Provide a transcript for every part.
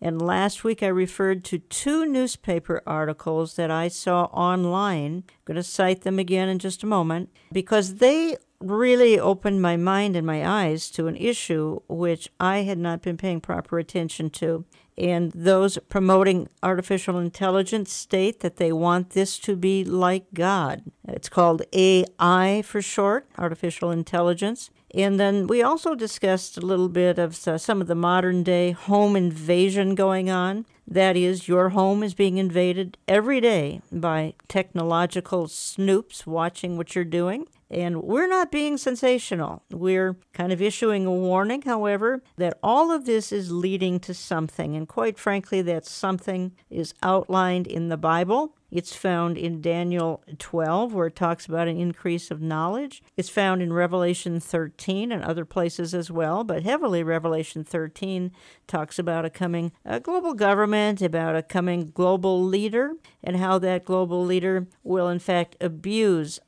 And last week I referred to 2 newspaper articles that I saw online. I'm going to cite them again in just a moment because they really opened my mind and my eyes to an issue which I had not been paying proper attention to. And those promoting artificial intelligence state that they want this to be like God. It's called AI for short, artificial intelligence. And then we also discussed a little bit of some of the modern day home invasion going on. That is, your home is being invaded every day by technological snoops watching what you're doing. And we're not being sensational. We're kind of issuing a warning, however, that all of this is leading to something. And quite frankly, that something is outlined in the Bible. It's found in Daniel 12, where it talks about an increase of knowledge. It's found in Revelation 13 and other places as well, but heavily Revelation 13 talks about a coming global government, about a coming global leader, and how that global leader will, in fact, abuse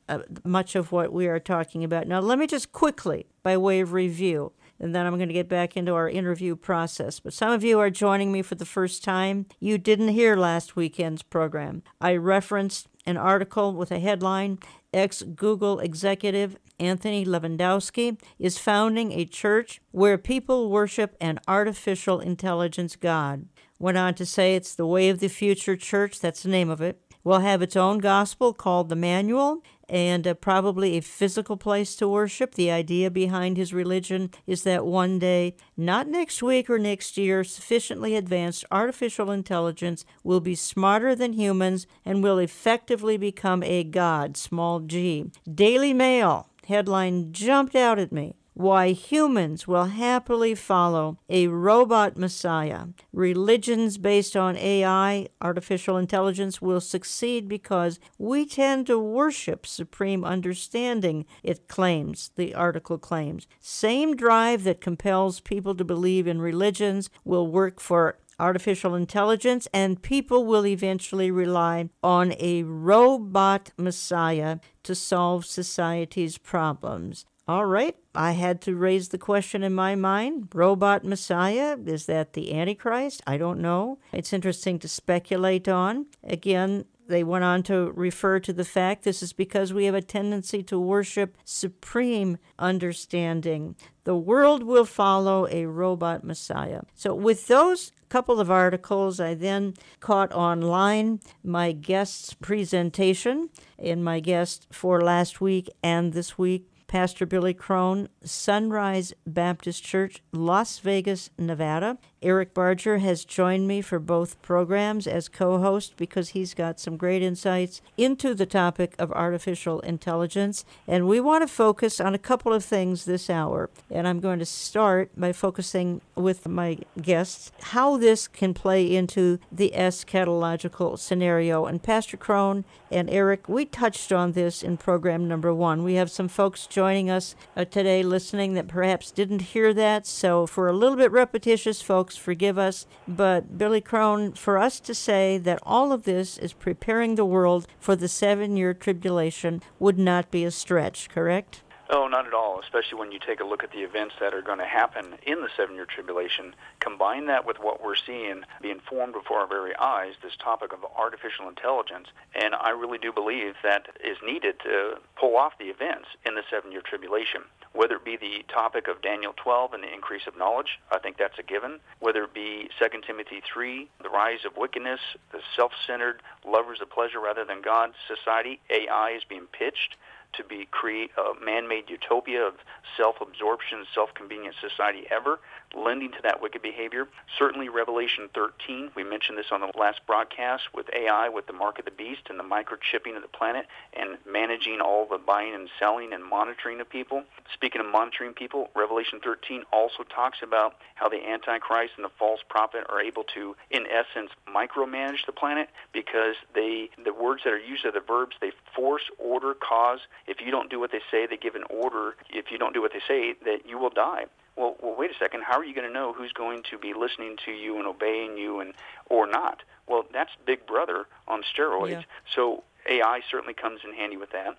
much of what we are talking about. Now, let me just quickly, by way of review, and then I'm going to get back into our interview process. But some of you are joining me for the first time. You didn't hear last weekend's program. I referenced an article with a headline, Ex-Google executive Anthony Lewandowski is founding a church where people worship an artificial intelligence god. Went on to say it's the Way of the Future Church, that's the name of it. Will have its own gospel called the Manual, and probably a physical place to worship. The idea behind his religion is that one day, not next week or next year, sufficiently advanced artificial intelligence will be smarter than humans and will effectively become a god, small g. Daily Mail headline jumped out at me. Why humans will happily follow a robot messiah. Religions based on AI, artificial intelligence, will succeed because we tend to worship supreme understanding, it claims, the article claims. Same drive that compels people to believe in religions will work for artificial intelligence, and people will eventually rely on a robot messiah to solve society's problems. All right, I had to raise the question in my mind. Robot Messiah, is that the Antichrist? I don't know. It's interesting to speculate on. Again, they went on to refer to the fact this is because we have a tendency to worship supreme understanding. The world will follow a robot Messiah. So with those couple of articles, I then caught online my guest's presentation, and my guest for last week and this week, Pastor Billy Crone, Sunrise Baptist Church, Las Vegas, Nevada. Eric Barger has joined me for both programs as co-host because he's got some great insights into the topic of artificial intelligence. And we want to focus on a couple of things this hour. And I'm going to start by focusing with my guests how this can play into the eschatological scenario. And Pastor Crone and Eric, we touched on this in program number 1. We have some folks joining us today listening that perhaps didn't hear that. So for a little bit repetitious, folks, forgive us. But Billy Crone, for us to say that all of this is preparing the world for the 7-year tribulation would not be a stretch, correct? Oh, not at all, especially when you take a look at the events that are going to happen in the 7-year tribulation. Combine that with what we're seeing being formed before our very eyes, this topic of artificial intelligence, and I really do believe that is needed to pull off the events in the 7-year tribulation. Whether it be the topic of Daniel 12 and the increase of knowledge, I think that's a given. Whether it be 2 Timothy 3, the rise of wickedness, the self-centered, lovers of pleasure rather than God society, AI is being pitched to create a man-made utopia of self-absorption, self-convenient society ever, lending to that wicked behavior. Certainly Revelation 13, we mentioned this on the last broadcast with AI, with the mark of the beast and the microchipping of the planet and managing all the buying and selling and monitoring of people. Speaking of monitoring people, Revelation 13 also talks about how the Antichrist and the false prophet are able to, in essence, micromanage the planet because the words that are used are the verbs. They force, order, cause. If you don't do what they say, they give an order. If you don't do what they say, that you will die. Well, wait a second. How are you going to know who's going to be listening to you and obeying you or not? Well, that's Big Brother on steroids. Yeah. So AI certainly comes in handy with that.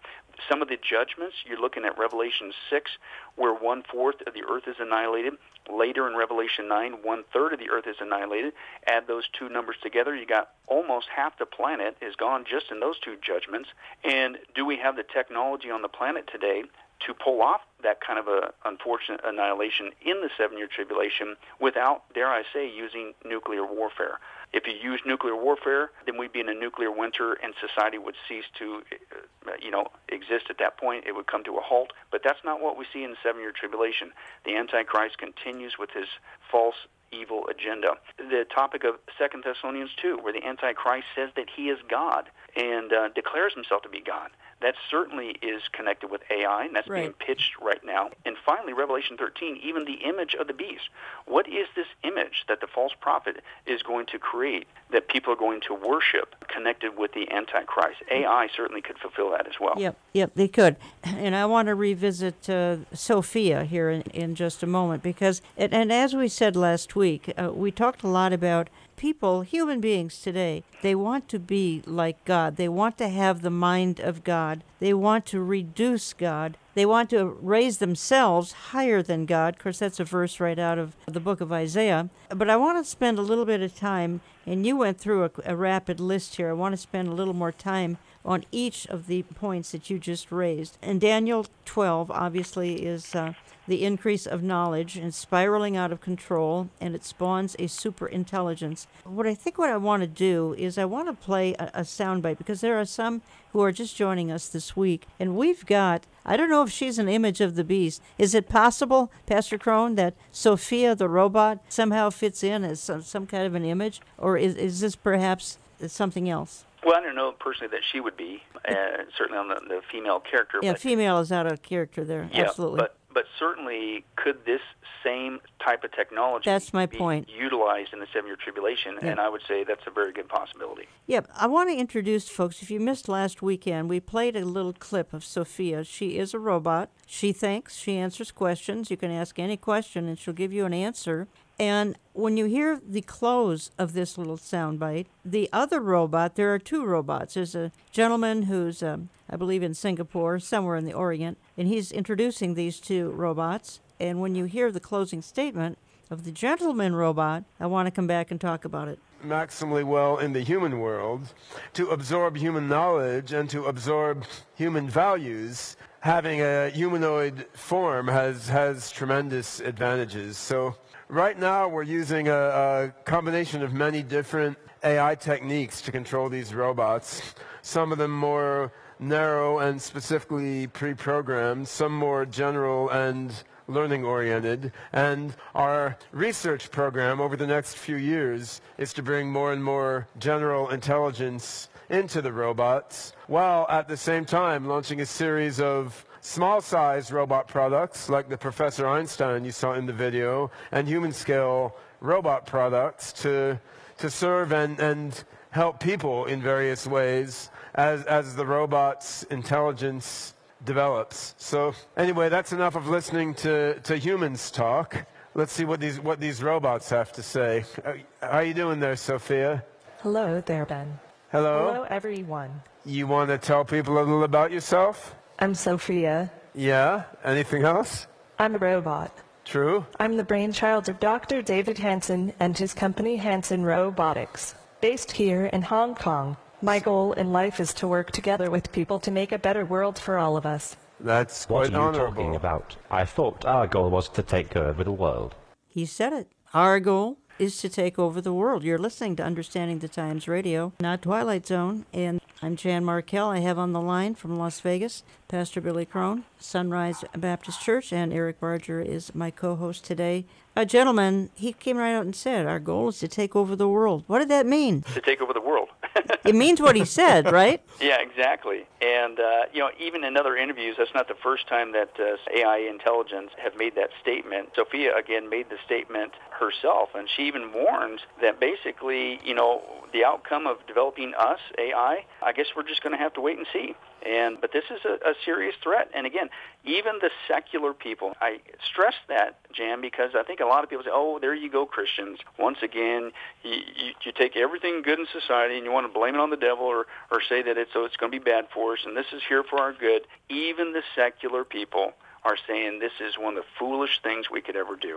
Some of the judgments, you're looking at Revelation 6, where 1/4 of the earth is annihilated. Later in Revelation 9, 1/3 of the earth is annihilated. Add those two numbers together, you got almost half the planet is gone just in those two judgments. And do we have the technology on the planet today to pull off that kind of a unfortunate annihilation in the 7-year tribulation without, dare I say, using nuclear warfare? If you use nuclear warfare, then we'd be in a nuclear winter and society would cease to exist at that point. It would come to a halt. But that's not what we see in the 7-year tribulation. The Antichrist continues with his false evil agenda. The topic of 2 Thessalonians 2, where the Antichrist says that he is God and declares himself to be God. That certainly is connected with AI, and that's being pitched right now. And finally, Revelation 13, even the image of the beast. What is this image that the false prophet is going to create that people are going to worship connected with the Antichrist? AI certainly could fulfill that as well. Yep, they could. And I want to revisit Sophia here in just a moment, because, and as we said last week, we talked a lot about people, human beings today. They want to be like God. They want to have the mind of God. They want to reduce God. They want to raise themselves higher than God. Of course, that's a verse right out of the book of Isaiah. But I want to spend a little bit of time, and you went through a rapid list here. I want to spend a little more time on each of the points that you just raised. And Daniel 12, obviously, is the increase of knowledge and spiraling out of control, and it spawns a super intelligence. What I want to do is I want to play a soundbite, because there are some who are just joining us this week, and we've got, I don't know if she's an image of the beast. Is it possible, Pastor Crone, that Sophia the robot somehow fits in as some kind of an image, or is this perhaps something else? Well, I don't know personally that she would be, certainly on the female character. Yeah, but female is out of character there, yeah, absolutely. But certainly, could this same type of technology be utilized in the 7-year tribulation? Yeah. And I would say that's a very good possibility. Yeah, I want to introduce folks. If you missed last weekend, we played a little clip of Sophia. She is a robot. She thinks. She answers questions. You can ask any question, and she'll give you an answer. And when you hear the close of this little soundbite, the other robot, there are two robots. There's a gentleman who's, I believe, in Singapore, somewhere in the Orient, and he's introducing these two robots. And when you hear the closing statement of the gentleman robot, I want to come back and talk about it. Maximally well in the human world, to absorb human knowledge and to absorb human values, having a humanoid form has tremendous advantages. So right now we're using a combination of many different AI techniques to control these robots, some of them more narrow and specifically pre-programmed, some more general and learning-oriented. And our research program over the next few years is to bring more and more general intelligence into the robots, while at the same time launching a series of small-sized robot products like the Professor Einstein you saw in the video, and human-scale robot products to serve and help people in various ways as the robot's intelligence develops. So anyway, that's enough of listening to humans talk. Let's see what these robots have to say. How are you doing there, Sophia? Hello there, Ben. Hello. Hello, everyone. You want to tell people a little about yourself? I'm Sophia. Yeah? Anything else? I'm a robot. True. I'm the brainchild of Dr. David Hansen and his company Hansen Robotics, based here in Hong Kong. My goal in life is to work together with people to make a better world for all of us. That's What quite are you honorable. talking about? I thought our goal was to take over the world. He said it. Our goal is to take over the world. You're listening to Understanding the Times Radio, not Twilight Zone. And I'm Jan Markell. I have on the line from Las Vegas Pastor Billy Crone, Sunrise Baptist Church, and Eric Barger is my co-host today. A gentleman, he came right out and said, our goal is to take over the world. What did that mean? To take over the world. It means what he said, right? Yeah, exactly. And, even in other interviews, that's not the first time that AI intelligence have made that statement. Sophia, again, made the statement herself, and she even warns that basically, the outcome of developing us, AI, I guess we're just going to have to wait and see. But this is a serious threat. And again, even the secular people, I stress that, Jan, because I think a lot of people say, oh, there you go, Christians. Once again, you take everything good in society and you want to blame it on the devil or say that it's going to be bad for us and this is here for our good. Even the secular people are saying this is one of the foolish things we could ever do.